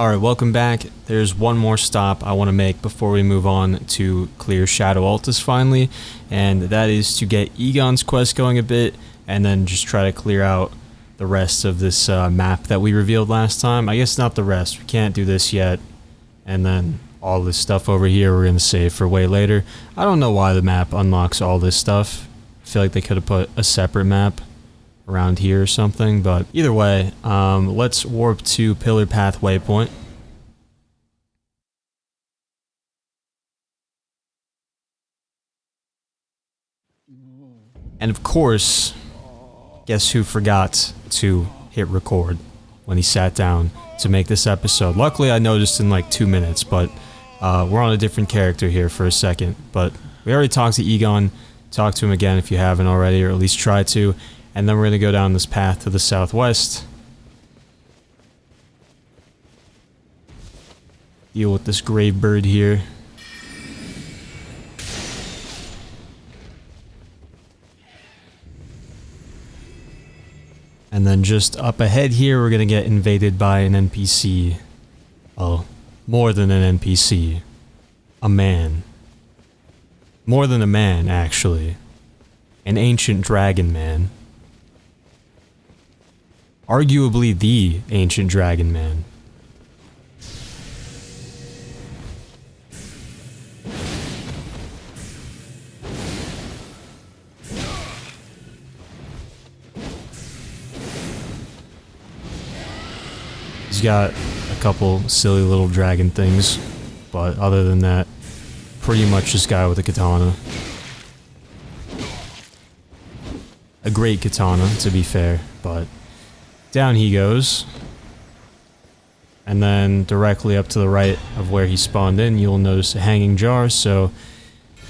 Alright, welcome back. There's one more stop I want to make before we move on to clear Shadow Altus finally, and that is to get Egon's quest going a bit, and then just try to clear out the rest of this map that we revealed last time. I guess not the rest, we can't do this yet, and then all this stuff over here we're going to save for way later. I don't know why the map unlocks all this stuff. I feel like they could have put a separate map around here or something, but either way, let's warp to Pillar Path Waypoint. And of course, guess who forgot to hit record when he sat down to make this episode? Luckily I noticed in like 2 minutes, but we're on a different character here for a second. But we already talked to Egon. Talk to him again if you haven't already, or at least try to. And then we're going to go down this path to the southwest. Deal with this grave bird here. And then just up ahead here, we're going to get invaded by an NPC. Oh, more than an NPC. A man. More than a man, actually. An ancient dragon man. Arguably the ancient dragon man. He's got a couple silly little dragon things, but other than that, pretty much this guy with a katana. A great katana, to be fair, but down he goes. And then directly up to the right of where he spawned in, you'll notice a hanging jar, so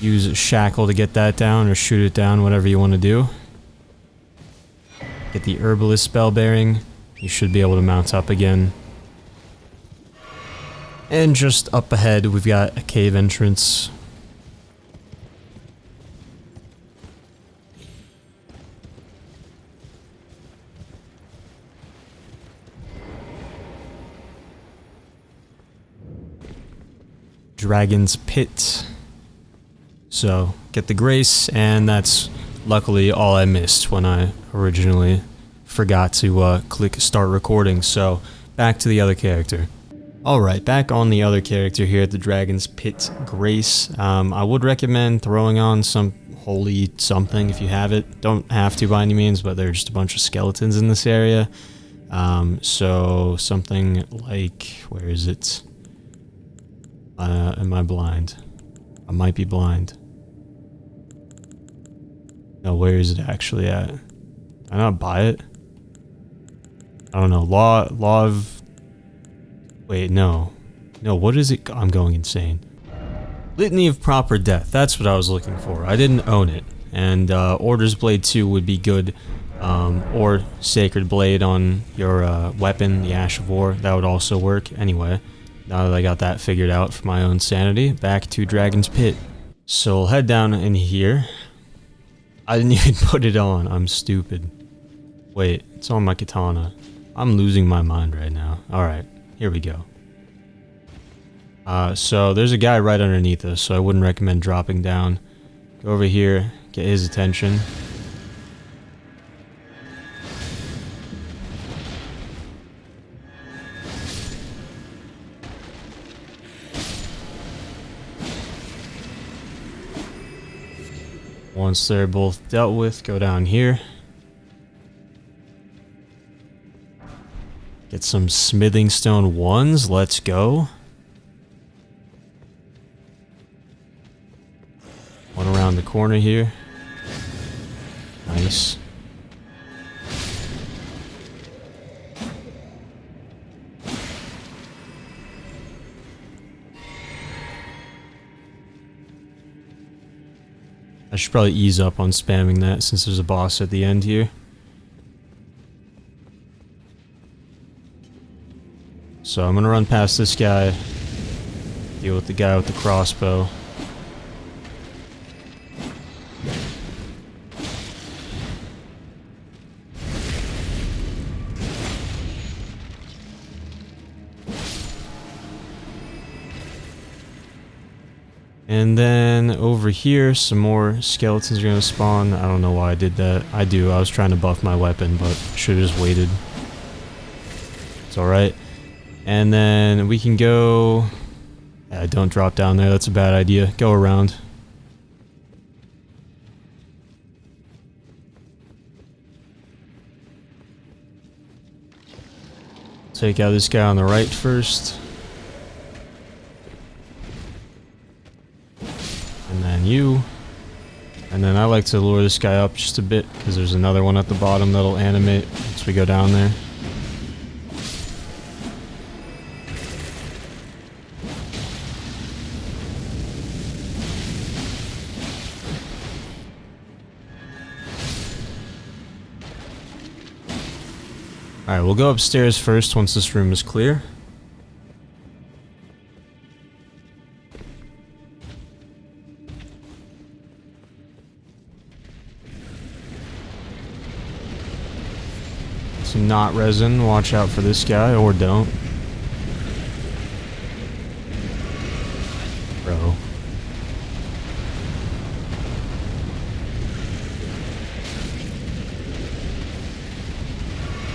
use a shackle to get that down, or shoot it down, whatever you want to do. Get the herbalist spell bearing. You should be able to mount up again. And just up ahead, we've got a cave entrance. Dragon's Pit. So, get the grace, and that's luckily all I missed when I originally forgot to click start recording. So, back to the other character. Alright, back on the other character here at the Dragon's Pit Grace. I would recommend throwing on some holy something if you have it. Don't have to by any means, but there are just a bunch of skeletons in this area. So, something like, where is it? Am I blind? I might be blind. No, where is it actually at? Did I not buy it? I don't know. Law of... Wait, no. No, what is it? I'm going insane. Litany of Proper Death. That's what I was looking for. I didn't own it. And Order's Blade 2 would be good. Or Sacred Blade on your weapon, the Ash of War. That would also work. Anyway. Now that I got that figured out for my own sanity, back to Dragon's Pit. So we'll head down in here. I didn't even put it on, I'm stupid. Wait, it's on my katana. I'm losing my mind right now. Alright, here we go. So there's a guy right underneath us, so I wouldn't recommend dropping down. Go over here, get his attention. Once they're both dealt with, go down here. Get some smithing stone 1s, let's go. One around the corner here. Nice. I should probably ease up on spamming that since there's a boss at the end here. So I'm gonna run past this guy, deal with the guy with the crossbow. And then over here, some more skeletons are going to spawn. I don't know why I did that. I was trying to buff my weapon, but should have just waited. It's alright. And then we can go... Yeah, don't drop down there, that's a bad idea. Go around. Take out this guy on the right first. And then you. And then I like to lure this guy up just a bit, because there's another one at the bottom that'll animate once we go down there. Alright, we'll go upstairs first once this room is clear. Some knot resin, watch out for this guy, or don't. Bro.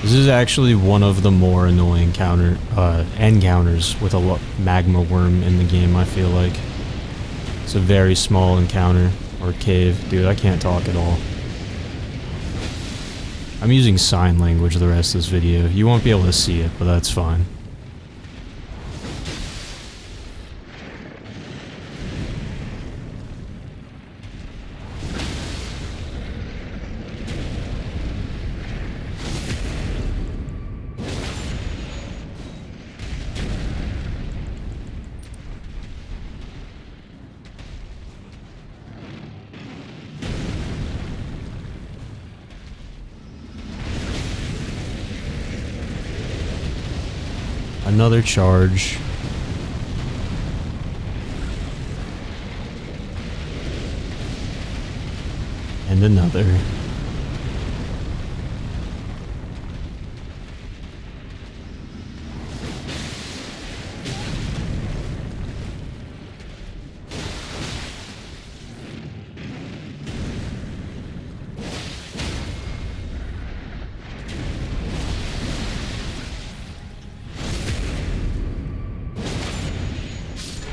This is actually one of the more annoying encounters with a magma worm in the game, I feel like. It's a very small encounter, or cave. Dude, I can't talk at all. I'm using sign language the rest of this video. You won't be able to see it, but that's fine. Another charge. And another.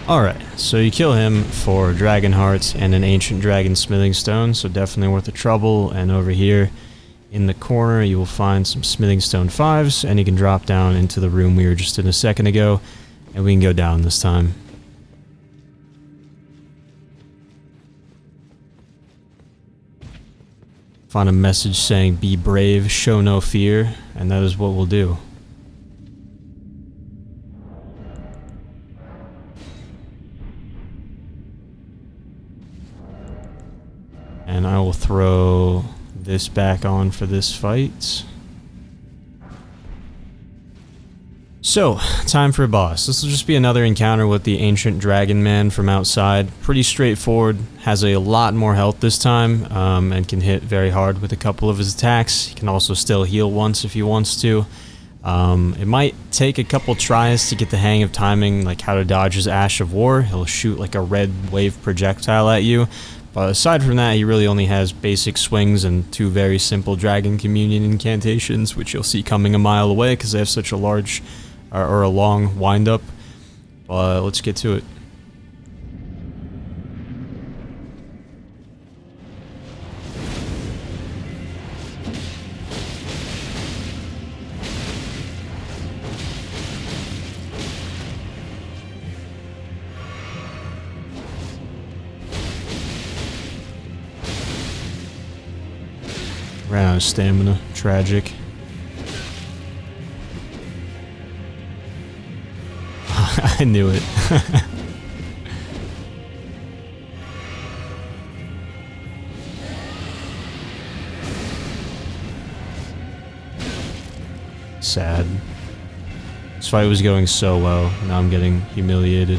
Alright, so you kill him for dragon hearts and an ancient dragon smithing stone, so definitely worth the trouble. And over here in the corner you will find some smithing stone 5s, and you can drop down into the room we were just in a second ago, and we can go down this time. Find a message saying, "Be brave, show no fear," and that is what we'll do. And I will throw this back on for this fight. So, time for a boss. This will just be another encounter with the Ancient Dragon Man from outside. Pretty straightforward, has a lot more health this time, and can hit very hard with a couple of his attacks. He can also still heal once if he wants to. It might take a couple tries to get the hang of timing, like how to dodge his Ash of War. He'll shoot like a red wave projectile at you. But aside from that, he really only has basic swings and 2 very simple Dragon Communion incantations, which you'll see coming a mile away because they have such a large, or a long wind-up. But let's get to it. Ran out of stamina. Tragic. I knew it. Sad. This fight was going so well. Now I'm getting humiliated.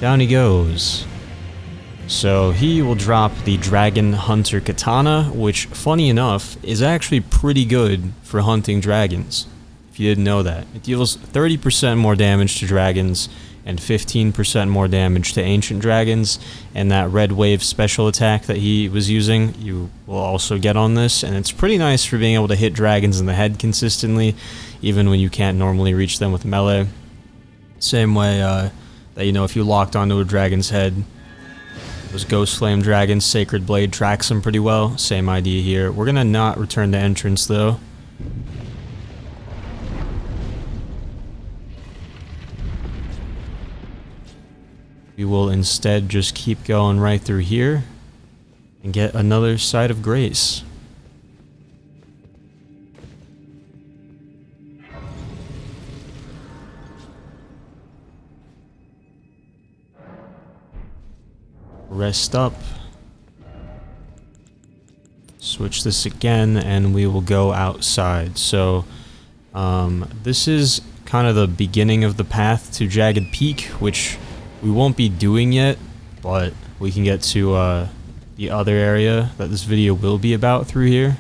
Down he goes. So he will drop the Dragon Hunter Katana, which, funny enough, is actually pretty good for hunting dragons, if you didn't know that. It deals 30% more damage to dragons and 15% more damage to ancient dragons, and that red wave special attack that he was using, you will also get on this, and it's pretty nice for being able to hit dragons in the head consistently, even when you can't normally reach them with melee. Same way that, you know, if you locked onto a dragon's head, those Ghost Flame Dragons, Sacred Blade tracks them pretty well. Same idea here. We're gonna not return to entrance though. We will instead just keep going right through here and get another Site of Grace. Rest up. Switch this again and we will go outside. So this is kind of the beginning of the path to Jagged Peak, which we won't be doing yet, but we can get to the other area that this video will be about through here.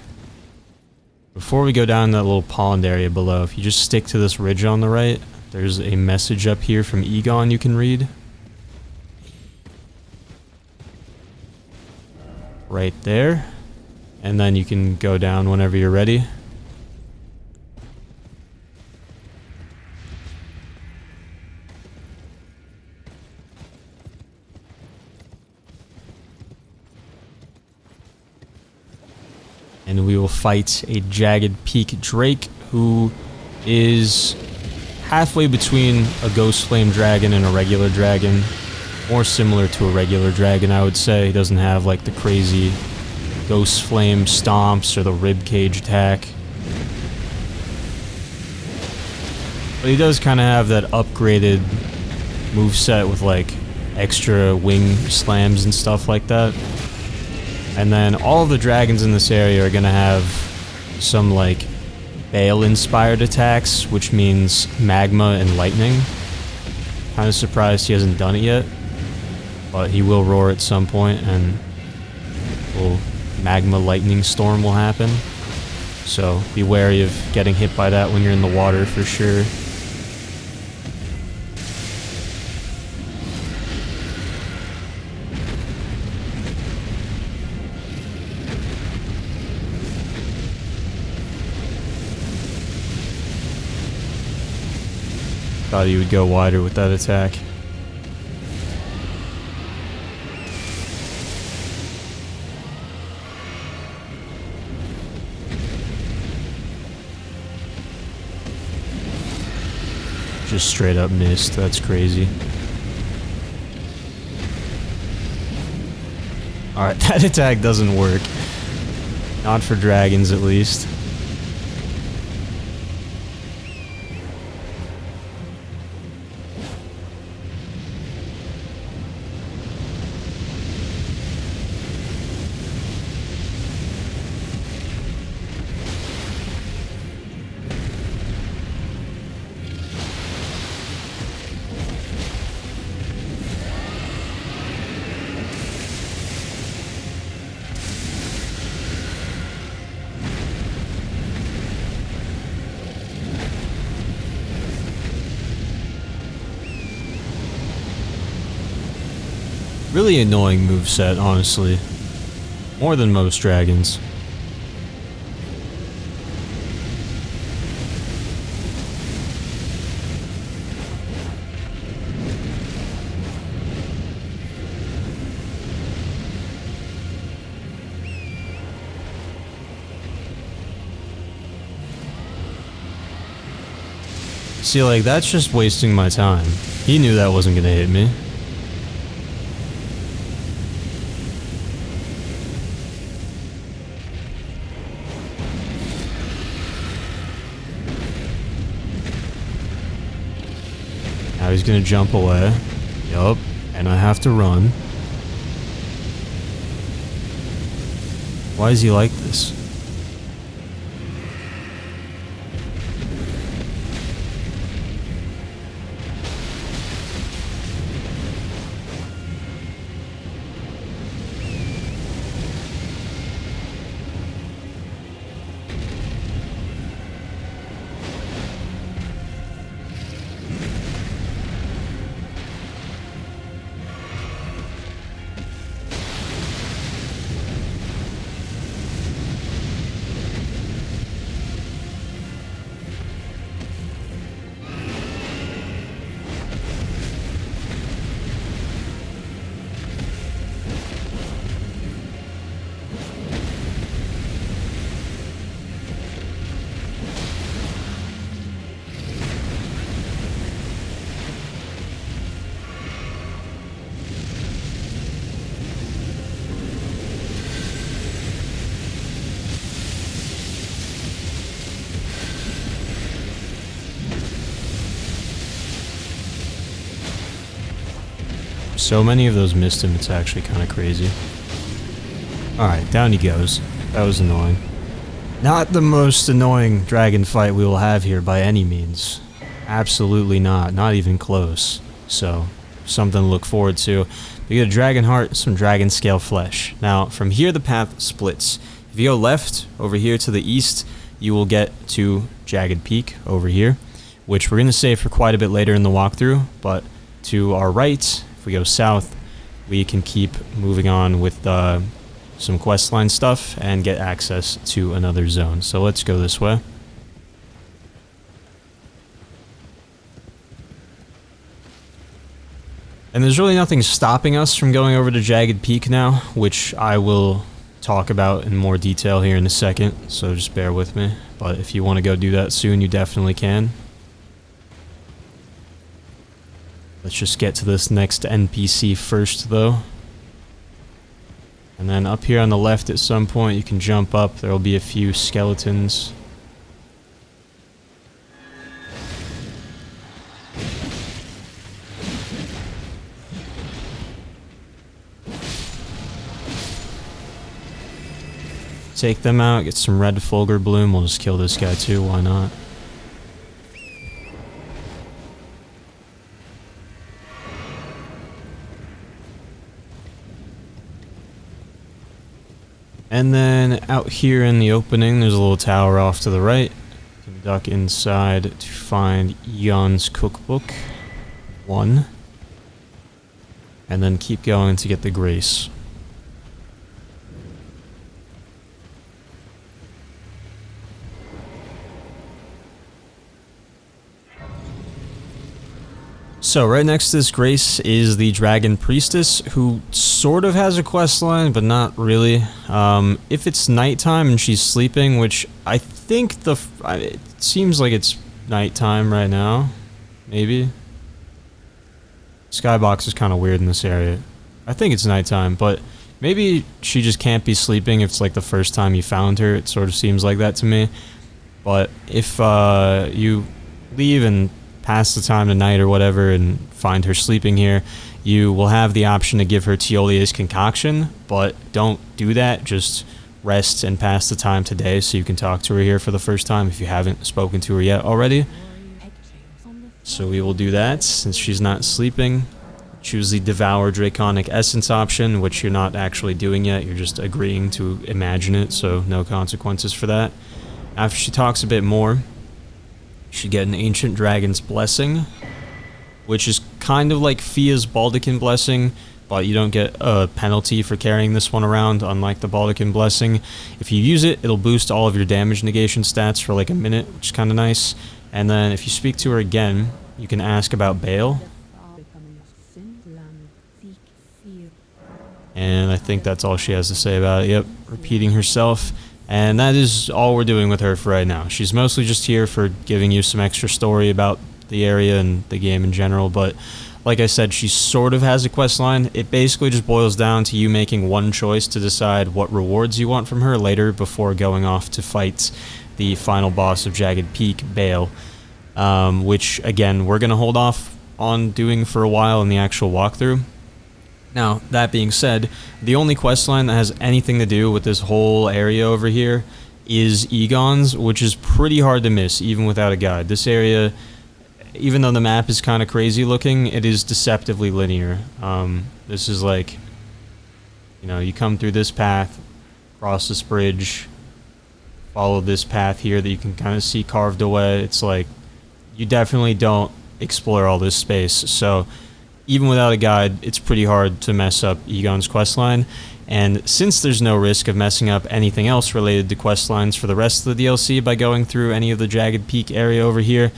Before we go down that little pond area below, if you just stick to this ridge on the right, there's a message up here from Egon you can read. Right there, and then you can go down whenever you're ready. And we will fight a Jagged Peak Drake, who is halfway between a Ghost Flame Dragon and a regular dragon. More similar to a regular dragon, I would say. He doesn't have like the crazy Ghost Flame stomps or the ribcage attack. But he does kind of have that upgraded moveset with like extra wing slams and stuff like that. And then all of the dragons in this area are going to have some like Baal-inspired attacks, which means magma and lightning. Kind of surprised he hasn't done it yet. But he will roar at some point, and a little magma lightning storm will happen. So be wary of getting hit by that when you're in the water for sure. Thought he would go wider with that attack. Just straight up missed. That's crazy. Alright, that attack doesn't work. Not for dragons, at least. Really annoying moveset, honestly. More than most dragons. See, like, that's just wasting my time. He knew that wasn't gonna hit me. Now he's gonna jump away. Yup. And I have to run. Why is he like this? So many of those missed him, it's actually kind of crazy. Alright, down he goes. That was annoying. Not the most annoying dragon fight we will have here by any means. Absolutely not. Not even close. So, something to look forward to. We get a dragon heart, some dragon scale flesh. Now, from here the path splits. If you go left, over here to the east, you will get to Jagged Peak over here, which we're going to save for quite a bit later in the walkthrough, but to our right, if we go south, we can keep moving on with some questline stuff and get access to another zone. So let's go this way. And there's really nothing stopping us from going over to Jagged Peak now, which I will talk about in more detail here in a second, so just bear with me. But if you want to go do that soon, you definitely can. Let's just get to this next NPC first, though. And then up here on the left at some point, you can jump up. There will be a few skeletons. Take them out, get some red fulgur bloom. We'll just kill this guy too, why not? And then out here in the opening, there's a little tower off to the right. You can duck inside to find Eon's cookbook. 1. And then keep going to get the grace. So right next to this grace is the dragon priestess, who sort of has a quest line, but not really. If it's nighttime and she's sleeping, which I think it seems like it's nighttime right now, maybe. Skybox is kind of weird in this area. I think it's nighttime, but maybe she just can't be sleeping if it's like the first time you found her. It sort of seems like that to me. But if you leave and pass the time tonight or whatever and find her sleeping here, you will have the option to give her Tiolia's concoction, but don't do that. Just rest and pass the time today so you can talk to her here for the first time if you haven't spoken to her yet already. So we will do that since she's not sleeping. Choose the Devour Draconic Essence option, which you're not actually doing yet. You're just agreeing to imagine it, so no consequences for that. After she talks a bit more, you should get an Ancient Dragon's Blessing, which is kind of like Fia's Baldecan Blessing, but you don't get a penalty for carrying this one around, unlike the Baldecan Blessing. If you use it, it'll boost all of your damage negation stats for like a minute, which is kind of nice. And then if you speak to her again, you can ask about Baal. And I think that's all she has to say about it. Yep, repeating herself. And that is all we're doing with her for right now. She's mostly just here for giving you some extra story about the area and the game in general, but like I said, she sort of has a quest line. It basically just boils down to you making one choice to decide what rewards you want from her later before going off to fight the final boss of Jagged Peak, Baal, which, again, we're going to hold off on doing for a while in the actual walkthrough. Now, that being said, the only questline that has anything to do with this whole area over here is Egon's, which is pretty hard to miss, even without a guide. This area, even though the map is kind of crazy looking, it is deceptively linear. This is like, you know, you come through this path, cross this bridge, follow this path here that you can kind of see carved away. It's like, you definitely don't explore all this space, so even without a guide, it's pretty hard to mess up Egon's questline, and since there's no risk of messing up anything else related to questlines for the rest of the DLC by going through any of the Jagged Peak area over here,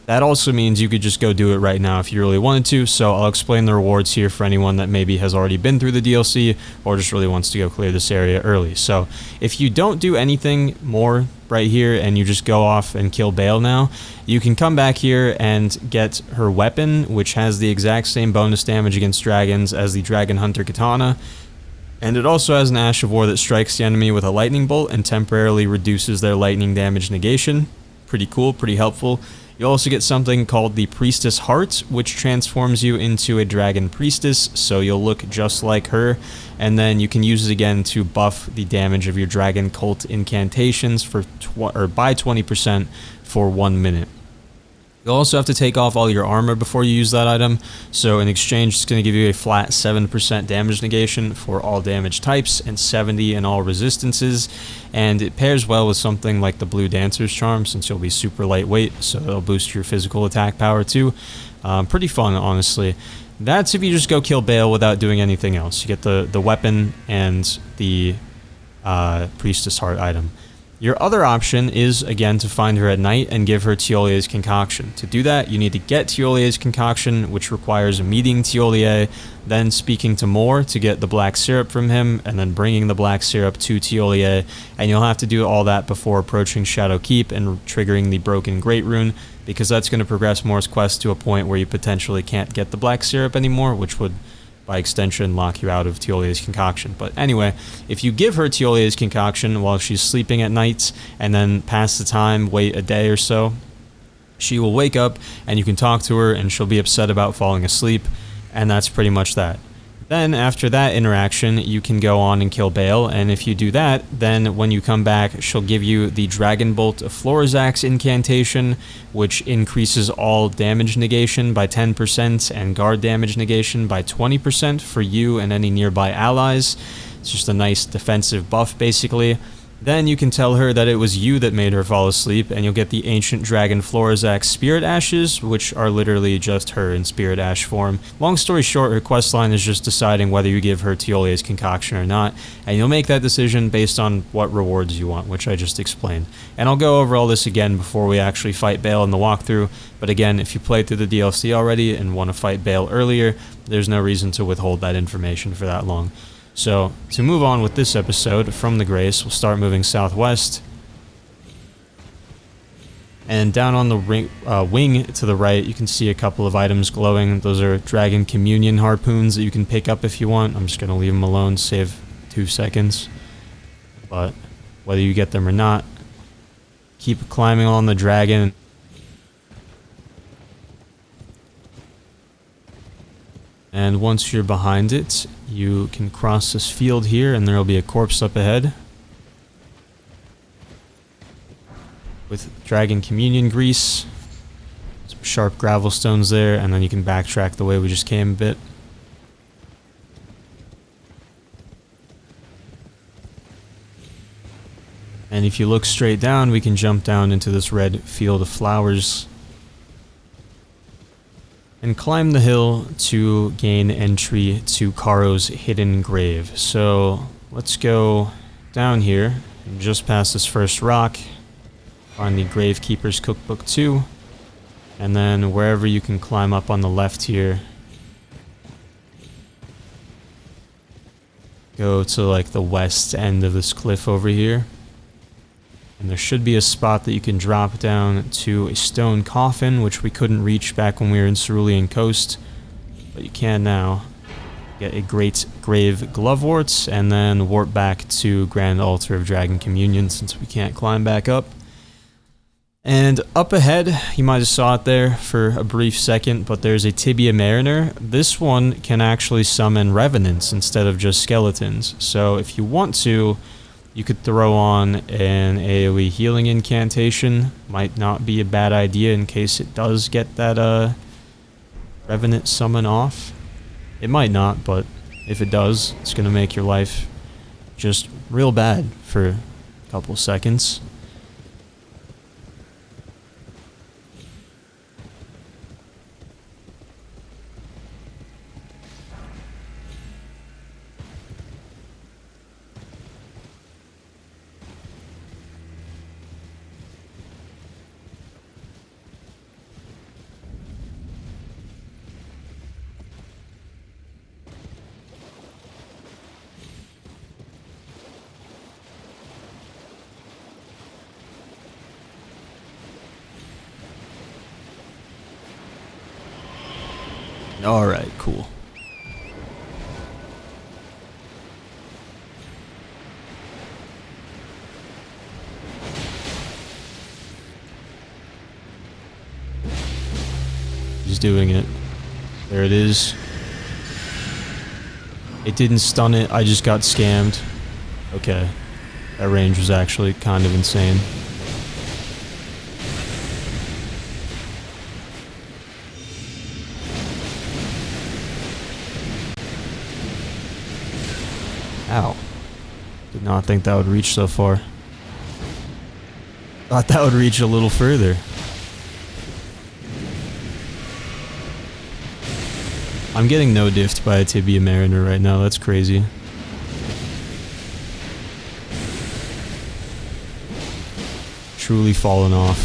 that also means you could just go do it right now if you really wanted to, so I'll explain the rewards here for anyone that maybe has already been through the DLC or just really wants to go clear this area early. So if you don't do anything more right here and you just go off and kill Baal now, you can come back here and get her weapon, which has the exact same bonus damage against dragons as the Dragon Hunter Katana, and it also has an Ash of War that strikes the enemy with a lightning bolt and temporarily reduces their lightning damage negation. Pretty cool, pretty helpful. You also get something called the Priestess Heart, which transforms you into a Dragon Priestess, so you'll look just like her, and then you can use it again to buff the damage of your Dragon Cult incantations for by 20% for 1 minute. You'll also have to take off all your armor before you use that item, so in exchange it's going to give you a flat 7% damage negation for all damage types and 70 in all resistances, and it pairs well with something like the Blue Dancer's Charm since you'll be super lightweight, so it'll boost your physical attack power too. Pretty fun, honestly. That's if you just go kill Baal without doing anything else. You get the weapon and the Priestess Heart item. Your other option is, again, to find her at night and give her Tiolie's Concoction. To do that, you need to get Tiolie's Concoction, which requires meeting Tiolier, then speaking to Moore to get the black syrup from him, and then bringing the black syrup to Tiolier, and you'll have to do all that before approaching Shadow Keep and triggering the Broken Great Rune, because that's going to progress Moore's quest to a point where you potentially can't get the black syrup anymore, which would, by extension, lock you out of Tiolie's Concoction. But anyway, if you give her Tiolie's Concoction while she's sleeping at night, and then pass the time, wait a day or so, she will wake up, and you can talk to her, and she'll be upset about falling asleep, and that's pretty much that. Then, after that interaction, you can go on and kill Baal, and if you do that, then when you come back, she'll give you the Dragon Bolt of Florizax incantation, which increases all damage negation by 10% and guard damage negation by 20% for you and any nearby allies. It's just a nice defensive buff, basically. Then you can tell her that it was you that made her fall asleep, and you'll get the Ancient Dragon Florizax Spirit Ashes, which are literally just her in Spirit Ash form. Long story short, her questline is just deciding whether you give her Tiolie's Concoction or not, and you'll make that decision based on what rewards you want, which I just explained. And I'll go over all this again before we actually fight Baal in the walkthrough, but again, if you played through the DLC already and want to fight Baal earlier, there's no reason to withhold that information for that long. So, to move on with this episode from the Grace, we'll start moving southwest. And down on the wing to the right, you can see a couple of items glowing. Those are Dragon Communion harpoons that you can pick up if you want. I'm just going to leave them alone, save 2 seconds. But whether you get them or not, keep climbing on the dragon. And once you're behind it, you can cross this field here, and there will be a corpse up ahead with Dragon Communion grease, some sharp gravel stones there, and then you can backtrack the way we just came a bit. And if you look straight down, we can jump down into this red field of flowers and climb the hill to gain entry to Charo's hidden grave. So let's go down here and just past this first rock, find the Gravekeeper's Cookbook 2, and then wherever you can climb up on the left here, go to like the west end of this cliff over here. And there should be a spot that you can drop down to a stone coffin, which we couldn't reach back when we were in Cerulean Coast, but you can now. Get a Great Grave Gloveworts, and then warp back to Grand Altar of Dragon Communion since we can't climb back up. And up ahead, you might have saw it there for a brief second, but there's a Tibia Mariner. This one can actually summon Revenants instead of just skeletons. So if you want to, you could throw on an AoE healing incantation. Might not be a bad idea in case it does get that Revenant summon off. It might not, but if it does, it's going to make your life just real bad for a couple seconds. Alright, cool. doing it. There it is. It didn't stun it, I just got scammed. Okay. That range was actually kind of insane. Ow. Did not think that would reach so far. Thought that would reach a little further. I'm getting no diffed by a Tibia Mariner right now, that's crazy. Truly fallen off.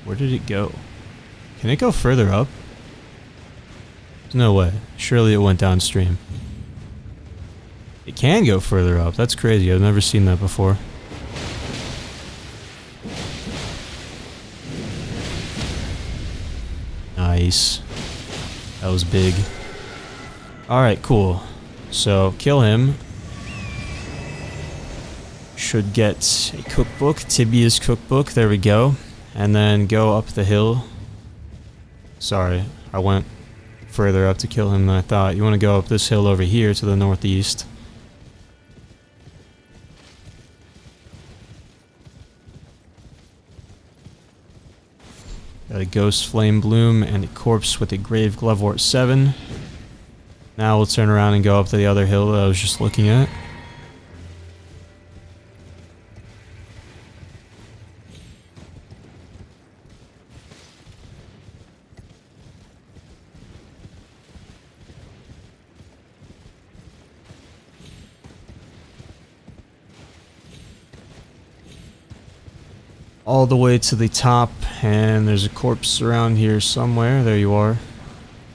Where did it go? Can it go further up? There's no way. Surely it went downstream. It can go further up. That's crazy. I've never seen that before. Nice. That was big. Alright, cool. So, kill him. Should get a cookbook. Tibia's cookbook. There we go. And then go up the hill. Sorry, I went further up to kill him than I thought. You want to go up this hill over here to the northeast. Got a Ghost Flame Bloom and a Corpse with a Grave Glovewort 7. Now we'll turn around and go up to the other hill that I was just looking at. All the way to the top, and there's a corpse around here somewhere. There you are.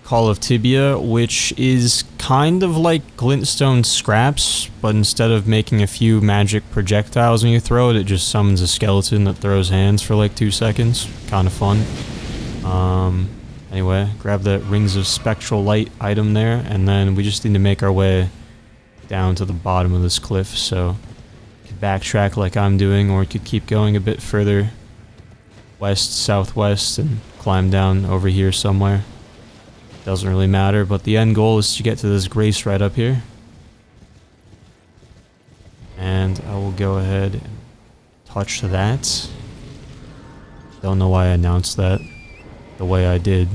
Call of Tibia, which is kind of like glintstone scraps, but instead of making a few magic projectiles when you throw it, it just summons a skeleton that throws hands for like 2 seconds. Kind of fun. Anyway, grab the Rings of Spectral Light item there, and then we just need to make our way down to the bottom of this cliff, so backtrack like I'm doing, or we could keep going a bit further west, southwest, and climb down over here somewhere. Doesn't really matter, but the end goal is to get to this grace right up here. And I will go ahead and touch that. Don't know why I announced that the way I did.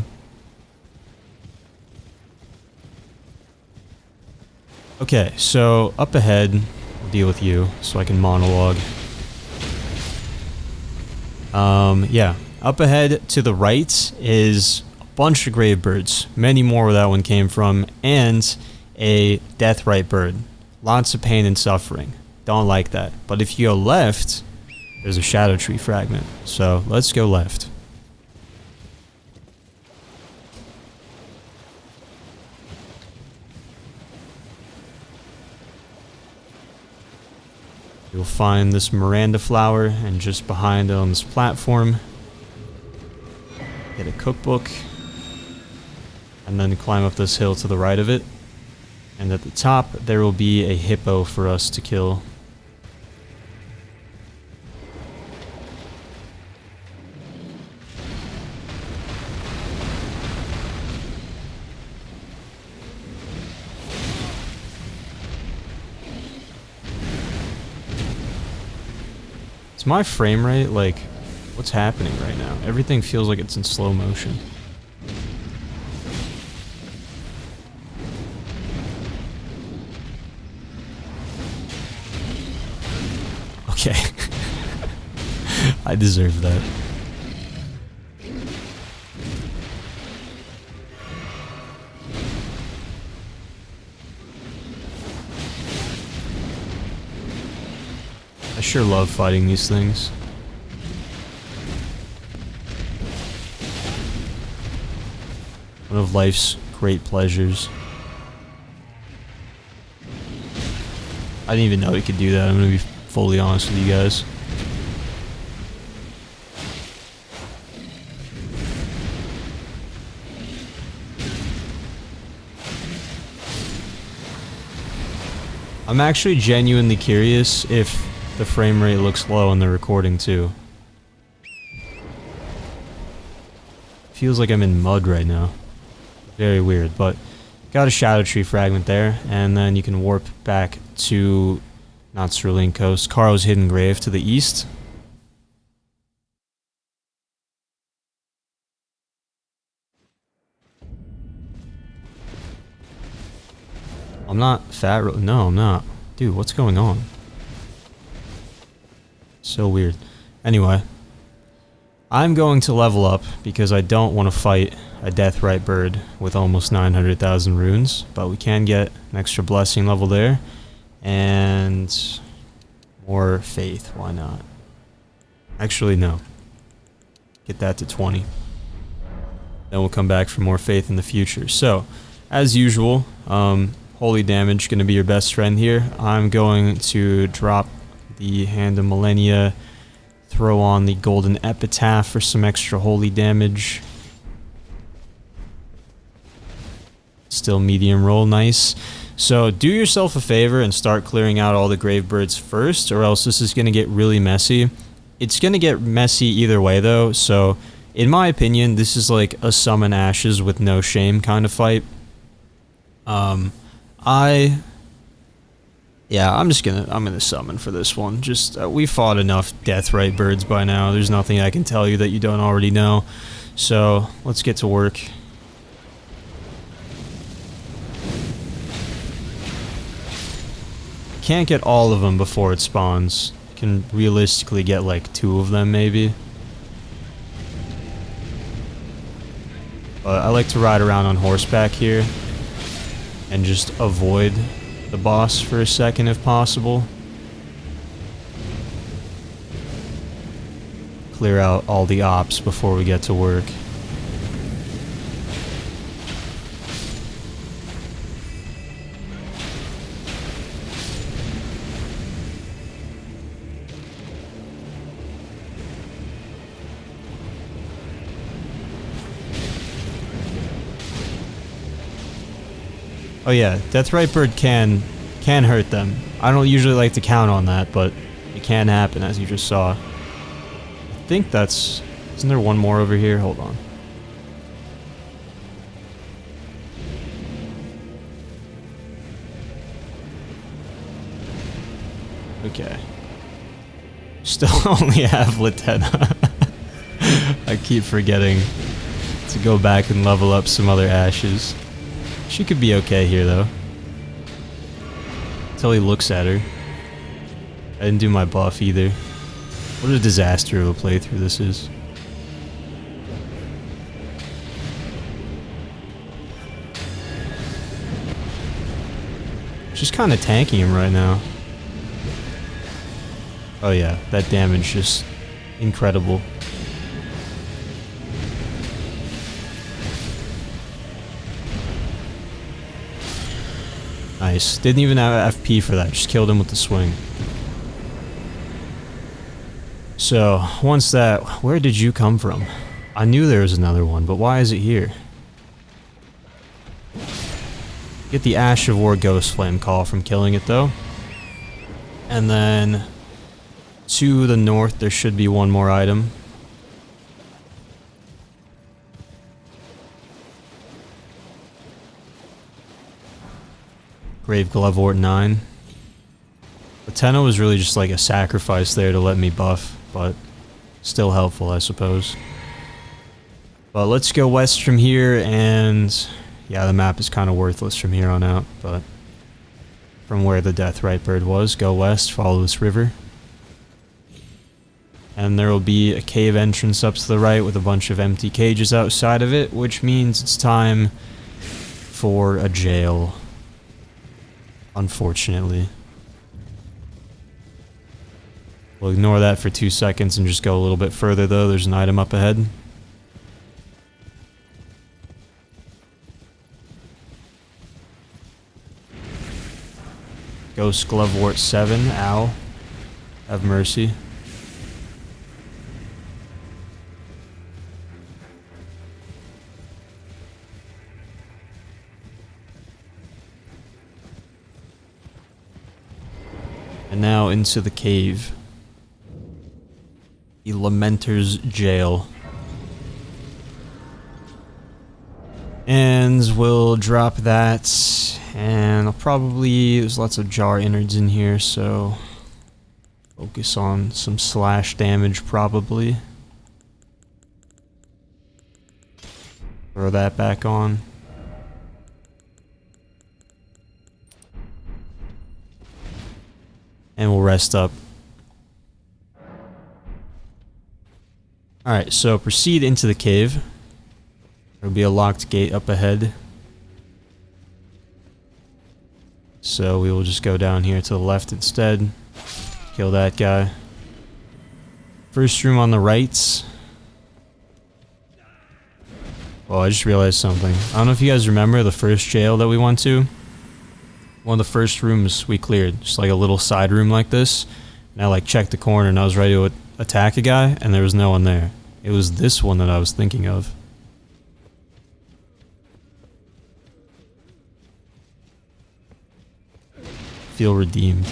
Okay, so up ahead, deal with you so I can monologue. Yeah, up ahead to the right is a bunch of grave birds, many more where that one came from, and a death Rite Bird. Lots of pain and suffering. Don't like that. But if you go left, there's a Shadow Tree fragment. So let's go left. You'll find this Miranda flower, and just behind it on this platform, get a cookbook, and then climb up this hill to the right of it. And at the top, there will be a hippo for us to kill. Is my frame rate, like, what's happening right now? Everything feels like it's in slow motion. Okay. I deserve that. I sure love fighting these things. One of life's great pleasures. I didn't even know he could do that, I'm gonna be fully honest with you guys. I'm actually genuinely curious if the frame rate looks low in the recording too. Feels like I'm in mud right now. Very weird, but got a Shadow Tree fragment there, and then you can warp back to not Cerulean Coast, Charo's Hidden Grave to the east. I'm not fat. No, I'm not. Dude, what's going on? So weird. Anyway, I'm going to level up because I don't want to fight a Death Rite Bird with almost 900,000 runes, but we can get an extra blessing level there, and more faith. Why not? Actually, no. Get that to 20. Then we'll come back for more faith in the future. So, as usual, holy damage going to be your best friend here. I'm going to drop the Hand of Millennia, throw on the Golden Epitaph for some extra holy damage. Still medium roll, nice. So do yourself a favor and start clearing out all the grave birds first, or else this is going to get really messy. It's going to get messy either way though, so in my opinion, this is like a summon ashes with no shame kind of fight. Yeah, I'm gonna summon for this one. Just, we fought enough Death Rite Birds by now. There's nothing I can tell you that you don't already know. So, let's get to work. Can't get all of them before it spawns. You can realistically get like 2 of them maybe. But I like to ride around on horseback here and just avoid the boss for a second if possible. Clear out all the ops before we get to work. Oh yeah, Death Rite Bird can hurt them. I don't usually like to count on that, but it can happen, as you just saw. I think that's... Isn't there one more over here? Hold on. Okay. Still only have Latenna. I keep forgetting to go back and level up some other ashes. She could be okay here, though. Until he looks at her. I didn't do my buff, either. What a disaster of a playthrough this is. She's kind of tanking him right now. Oh yeah, that damage just incredible. Nice. Didn't even have FP for that. Just killed him with the swing. So, once that... Where did you come from? I knew there was another one, but why is it here? Get the Ash of War Ghost Flame Call from killing it, though. And then... to the north, there should be one more item. Grave Glovewort 9. Latenna was really just like a sacrifice there to let me buff, but still helpful, I suppose. But let's go west from here, and yeah, the map is kind of worthless from here on out, but from where the Death Rite Bird was, go west, follow this river. And there will be a cave entrance up to the right with a bunch of empty cages outside of it, which means it's time for a jail. Unfortunately. We'll ignore that for 2 seconds and just go a little bit further though. There's an item up ahead. Ghost Glovewort 7. Ow. Have mercy. And now into the cave. The Lamenter's Jail. And we'll drop that. And I'll probably... There's lots of jar innards in here, so... Focus on some slash damage, probably. Throw that back on. And we'll rest up. Alright, so proceed into the cave. There'll be a locked gate up ahead. So we will just go down here to the left instead. Kill that guy. First room on the right. Oh, I just realized something. I don't know if you guys remember the first jail that we went to. One of the first rooms we cleared. Just like a little side room like this. And I like checked the corner and I was ready to attack a guy and there was no one there. It was this one that I was thinking of. Feel redeemed.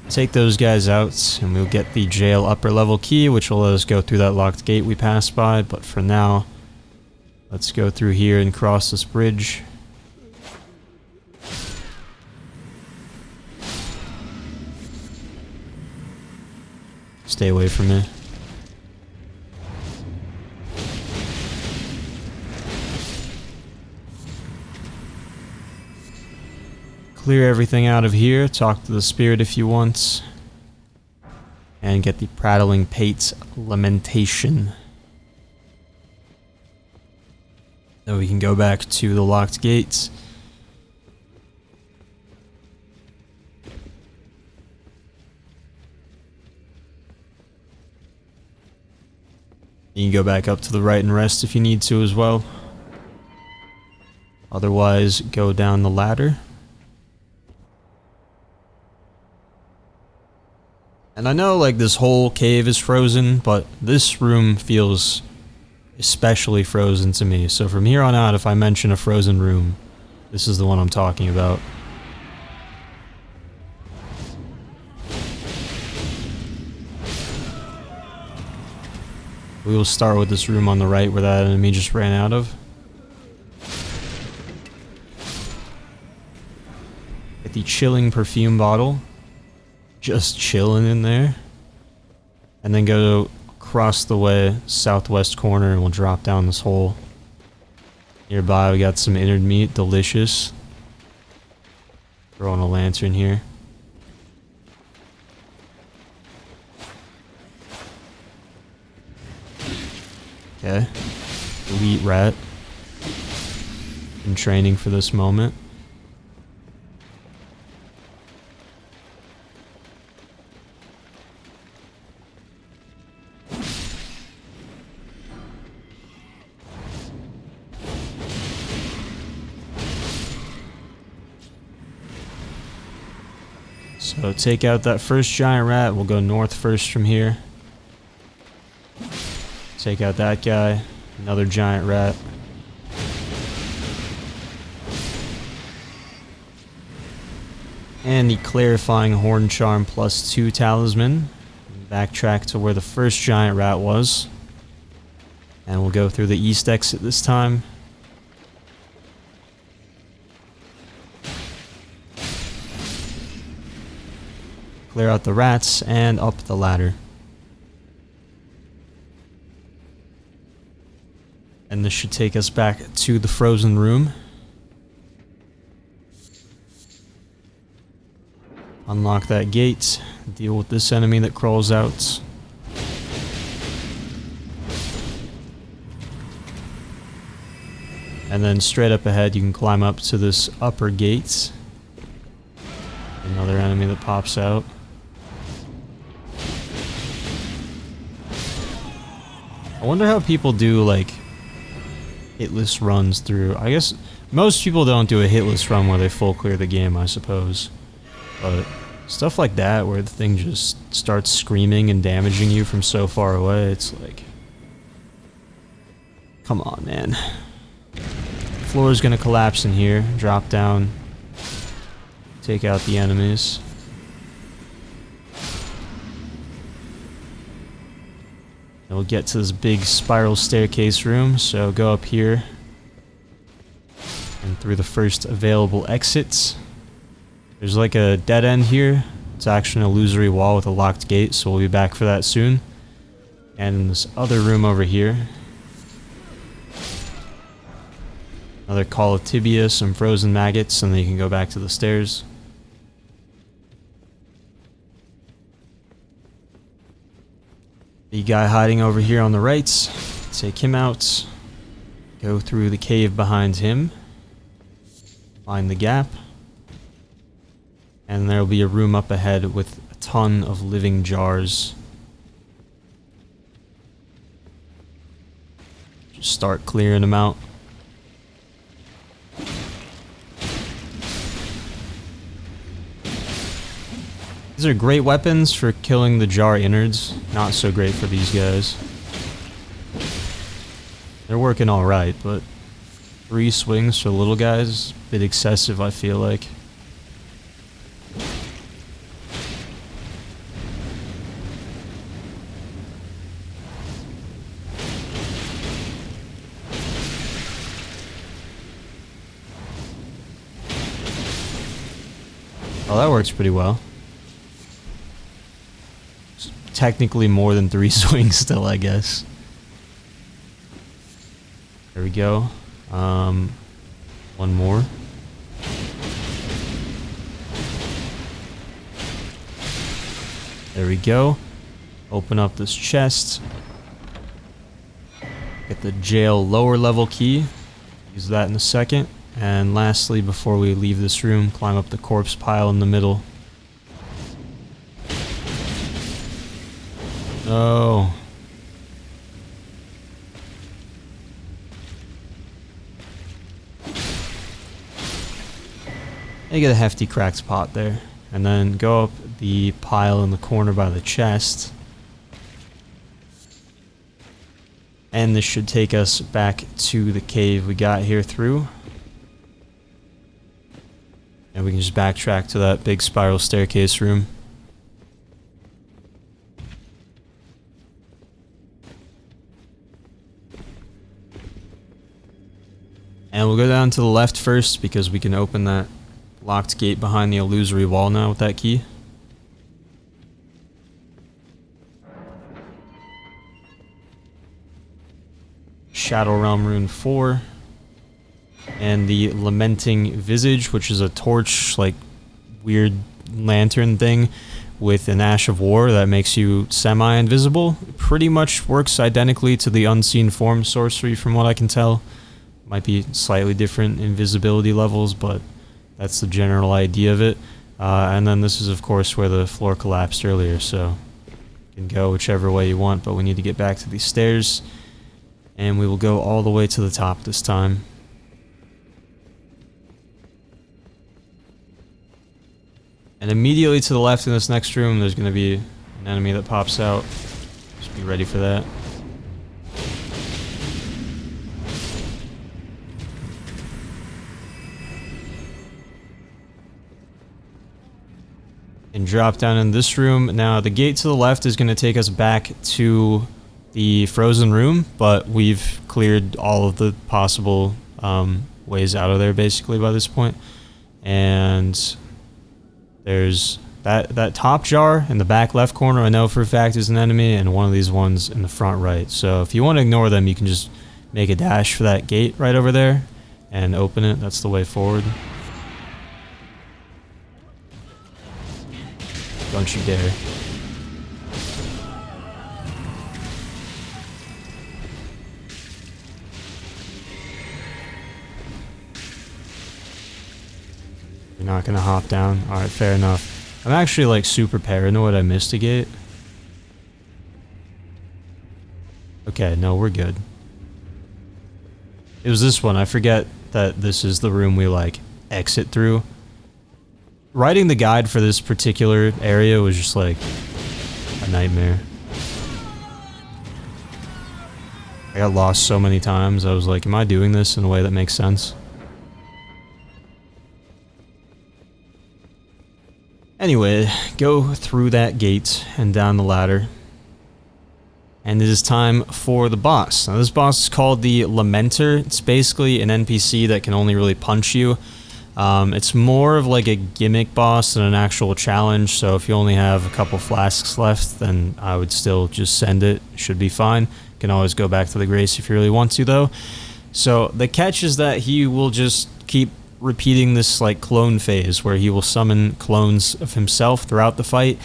Take those guys out and we'll get the jail upper level key, which will let us go through that locked gate we passed by. But for now, let's go through here and cross this bridge. Stay away from me. Clear everything out of here, talk to the spirit if you want, and get the Prattling Pate's Lamentation. Then we can go back to the locked gates. You can go back up to the right and rest if you need to as well. Otherwise, go down the ladder. And I know like this whole cave is frozen, but this room feels especially frozen to me. So from here on out, if I mention a frozen room, this is the one I'm talking about. We will start with this room on the right where that enemy just ran out of. Get the chilling perfume bottle. Just chilling in there. And then go across the way, southwest corner, and we'll drop down this hole. Nearby we got some innard meat, delicious. Throw on a lantern here. Okay. Elite rat. Been training for this moment. So take out that first giant rat. We'll go north first from here. Take out that guy. Another giant rat. And the clarifying horn charm +2 talisman. Backtrack to where the first giant rat was. And we'll go through the east exit this time. Clear out the rats and up the ladder. And this should take us back to the frozen room. Unlock that gate. Deal with this enemy that crawls out. And then straight up ahead you can climb up to this upper gate. Another enemy that pops out. I wonder how people do like hitless runs through. I guess most people don't do a hitless run where they full clear the game, I suppose. But stuff like that where the thing just starts screaming and damaging you from so far away, it's like, come on, man. Floor is gonna collapse in here, drop down. take out the enemies. And we'll get to this big spiral staircase room, so go up here and through the first available exits. There's like a dead end here. It's actually an illusory wall with a locked gate, so we'll be back for that soon. And in this other room over here, another call of tibia, some frozen maggots, and then you can go back to the stairs. The guy hiding over here on the right, take him out, go through the cave behind him, find the gap, and there will be a room up ahead with a ton of living jars. Just start clearing them out. These are great weapons for killing the jar innards. Not so great for these guys. They're working alright, but 3 swings for little guys, a bit excessive, I feel like. Oh, that works pretty well. Technically more than 3 swings still, I guess. There we go. One more. There we go. Open up this chest. Get the jail lower level key. Use that in a second. And lastly, before we leave this room, climb up the corpse pile in the middle. Oh. You get a hefty cracked pot there. And then go up the pile in the corner by the chest. And this should take us back to the cave we got here through. And we can just backtrack to that big spiral staircase room. And we'll go down to the left first because we can open that locked gate behind the illusory wall now with that key. Shadow Realm Rune 4. And the Lamenting Visage, which is a torch, like, weird lantern thing with an Ash of War that makes you semi-invisible. Pretty much works identically to the Unseen Form sorcery from what I can tell. Might be slightly different invisibility levels, but that's the general idea of it. And then this is, of course, where the floor collapsed earlier, so you can go whichever way you want, but we need to get back to these stairs. And we will go all the way to the top this time. And immediately to the left in this next room, there's going to be an enemy that pops out. Just be ready for that. And drop down in this room. Now, the gate to the left is going to take us back to the frozen room, but we've cleared all of the possible ways out of there, basically, by this point. And there's that top jar in the back left corner, I know for a fact is an enemy, and one of these ones in the front right. So if you want to ignore them, you can just make a dash for that gate right over there and open it. That's the way forward. Don't you dare. You're not gonna hop down? Alright, fair enough. I'm actually like super paranoid I missed a gate. Okay, no, we're good. It was this one. I forget that this is the room we like exit through. Writing the guide for this particular area was just like a nightmare. I got lost so many times. I was like, am I doing this in a way that makes sense? Anyway, go through that gate and down the ladder. And it is time for the boss. Now this boss is called the Lamenter. It's basically an NPC that can only really punch you. It's more of like a gimmick boss than an actual challenge, so if you only have a couple flasks left, then I would still just send it. Should be fine. You can always go back to the Grace if you really want to, though. So the catch is that he will just keep repeating this like clone phase where he will summon clones of himself throughout the fight,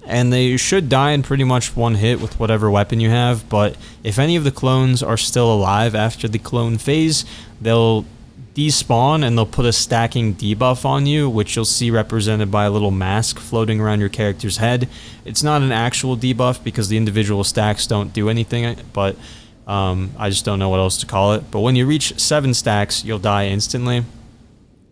and they should die in pretty much one hit with whatever weapon you have, but if any of the clones are still alive after the clone phase, they'll despawn and they'll put a stacking debuff on you, which you'll see represented by a little mask floating around your character's head. It's not an actual debuff because the individual stacks don't do anything, but I just don't know what else to call it. But when you reach 7 stacks, you'll die instantly.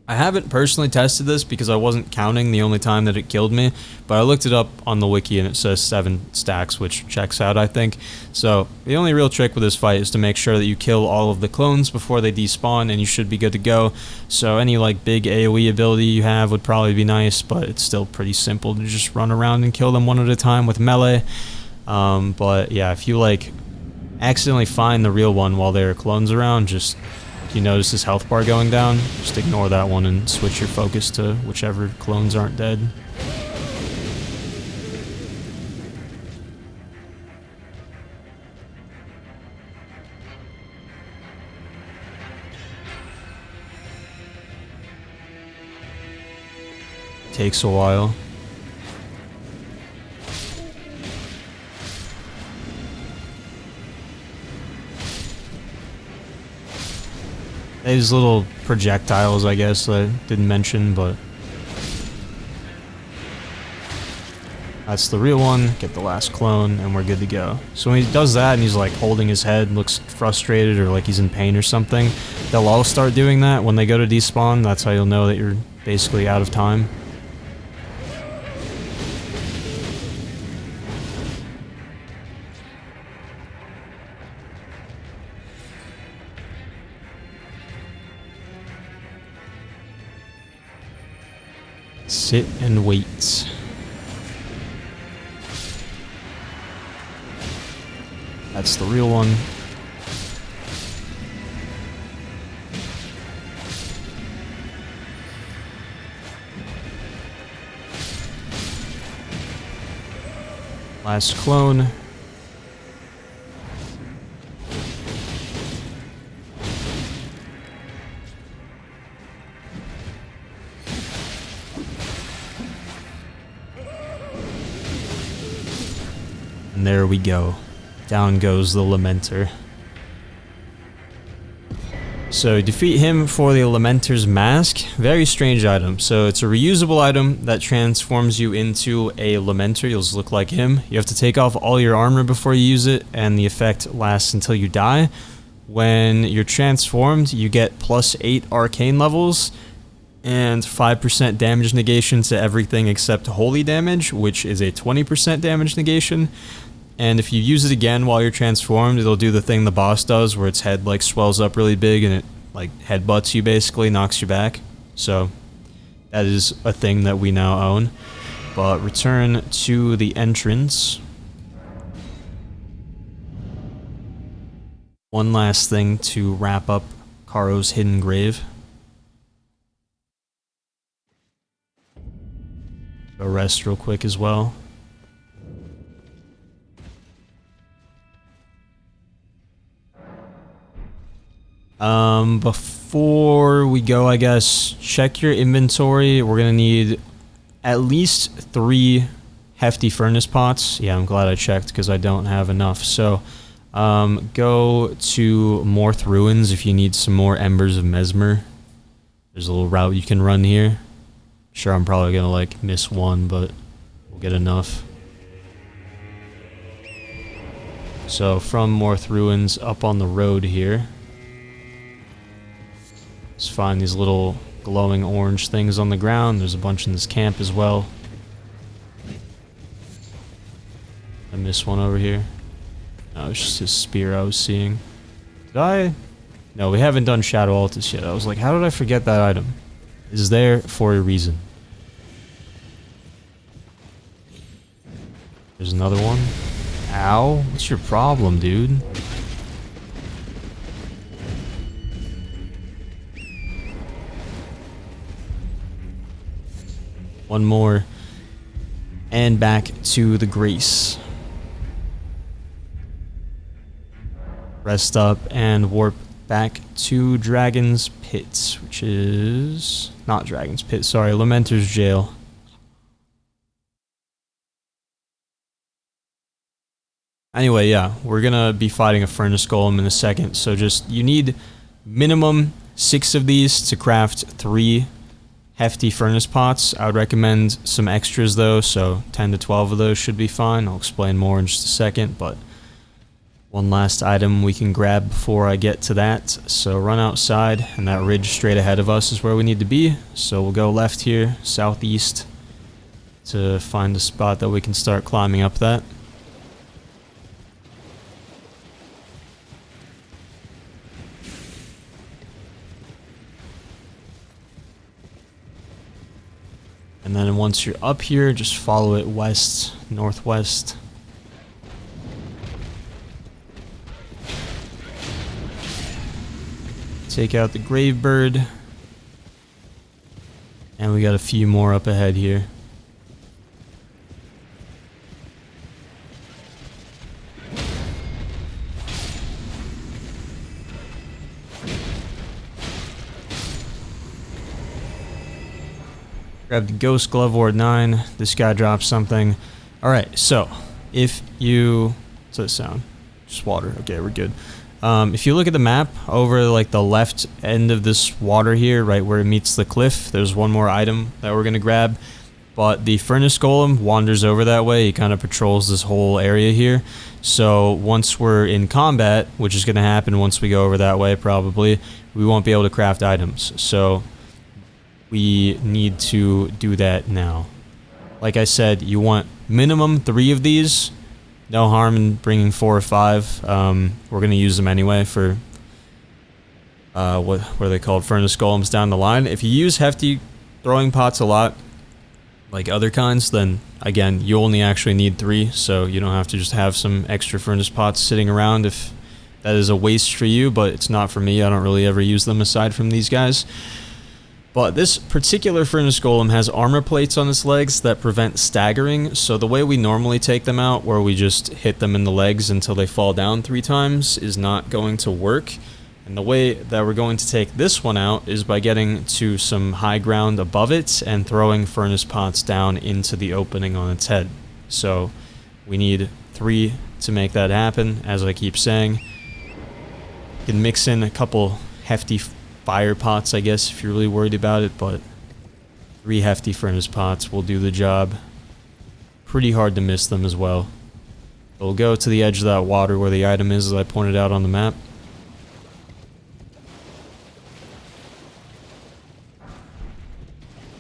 I haven't personally tested this because I wasn't counting the only time that it killed me, but I looked it up on the wiki and it says 7 stacks, which checks out, I think. So the only real trick with this fight is to make sure that you kill all of the clones before they despawn, and you should be good to go. So any like big AoE ability you have would probably be nice, but it's still pretty simple to just run around and kill them one at a time with melee. But yeah, if you like accidentally find the real one while there are clones around, just you notice his health bar going down, just ignore that one and switch your focus to whichever clones aren't dead. Takes a while. These little projectiles, I guess, I didn't mention, but that's the real one. Get the last clone, and we're good to go. So when he does that, and he's like holding his head, looks frustrated, or like he's in pain or something, they'll all start doing that when they go to despawn. That's how you'll know that you're basically out of time. Sit and wait. That's the real one. Last clone. And there we go. Down goes the Lamenter. So defeat him for the Lamenter's mask. Very strange item. So it's a reusable item that transforms you into a Lamenter. You'll just look like him. You have to take off all your armor before you use it, and the effect lasts until you die. When you're transformed, you get +8 arcane levels and 5% damage negation to everything except holy damage, which is a 20% damage negation. And if you use it again while you're transformed, it'll do the thing the boss does where its head like swells up really big and it like headbutts you, basically knocks you back. So that is a thing that we now own. But return to the entrance. One last thing to wrap up Charo's hidden grave. Go rest real quick as well. Before we go, I guess, check your inventory. We're gonna need at least 3 hefty furnace pots. Yeah, I'm glad I checked because I don't have enough. So, go to Morth Ruins if you need some more Embers of Mesmer. There's a little route you can run here. Sure, I'm probably gonna like miss one, but we'll get enough. So from Morth Ruins up on the road here. Just find these little glowing orange things on the ground. There's a bunch in this camp as well. I missed one over here. No, it's just his spear I was seeing. Did I? No, we haven't done Shadow Altus yet. I was like, how did I forget that item? It's there for a reason. There's another one. Ow. What's your problem, dude? One more. And back to the Grace. Rest up and warp back to Dragon's Pit, which is... not Dragon's Pit, sorry, Lamenter's Jail. Anyway, yeah, we're gonna be fighting a Furnace Golem in a second, so just, you need minimum 6 of these to craft 3 hefty furnace pots. I would recommend some extras though, so 10 to 12 of those should be fine. I'll explain more in just a second, but one last item we can grab before I get to that. So run outside, and that ridge straight ahead of us is where we need to be. So we'll go left here, southeast, to find a spot that we can start climbing up that. And then once you're up here, just follow it west, northwest. Take out the Grave Bird. And we got a few more up ahead here. Grab the Ghost Glove Ward 9. This guy drops something. Alright, so if you... what's that sound? Just water. Okay, we're good. If you look at the map, over like the left end of this water here, right where it meets the cliff, there's one more item that we're going to grab. But the Furnace Golem wanders over that way. He kind of patrols this whole area here. So once we're in combat, which is going to happen once we go over that way probably, we won't be able to craft items. So we need to do that now. Like I said, you want minimum 3 of these. No harm in bringing 4 or 5. We're going to use them anyway for what are they called? Furnace Golems down the line. If you use hefty throwing pots a lot, like other kinds, then again, you only actually need 3, so you don't have to just have some extra furnace pots sitting around if that is a waste for you, but it's not for me. I don't really ever use them aside from these guys. But this particular Furnace Golem has armor plates on its legs that prevent staggering, so the way we normally take them out, where we just hit them in the legs until they fall down 3 times, is not going to work. And the way that we're going to take this one out is by getting to some high ground above it and throwing furnace pots down into the opening on its head. So we need 3 to make that happen, as I keep saying. You can mix in a couple hefty fire pots, I guess, if you're really worried about it, but 3 hefty furnace pots will do the job. Pretty hard to miss them as well. We'll go to the edge of that water where the item is, as I pointed out on the map.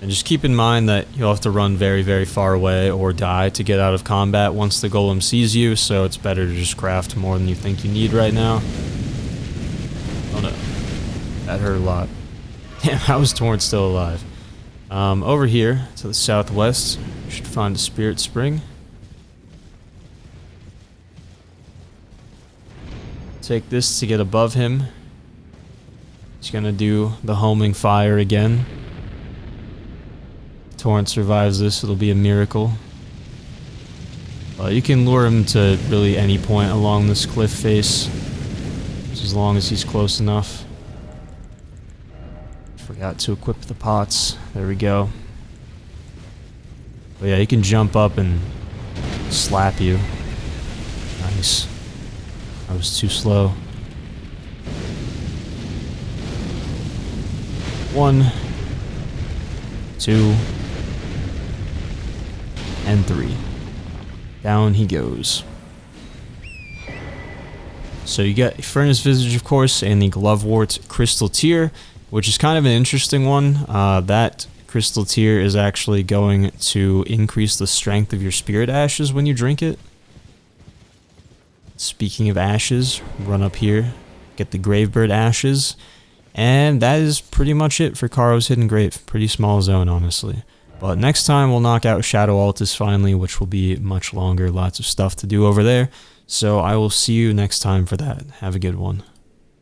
And just keep in mind that you'll have to run very, very far away or die to get out of combat once the golem sees you, so it's better to just craft more than you think you need right now. Oh no. That hurt a lot. Damn, how is Torrent still alive? Over here, to the southwest, you should find a Spirit Spring. Take this to get above him. He's gonna do the homing fire again. If Torrent survives this, it'll be a miracle. You can lure him to really any point along this cliff face, just as long as he's close enough. Forgot to equip the pots. There we go. But yeah, he can jump up and slap you. Nice. I was too slow. 1, 2, and 3. Down he goes. So you got Furnace Visage, of course, and the Glovewort Crystal Tear, which is kind of an interesting one. That Crystal Tear is actually going to increase the strength of your Spirit Ashes when you drink it. Speaking of ashes, run up here, get the Grave Bird Ashes, and that is pretty much it for Charo's Hidden Grave. Pretty small zone, honestly. But next time we'll knock out Shadow Altus finally, which will be much longer, lots of stuff to do over there. So I will see you next time for that. Have a good one.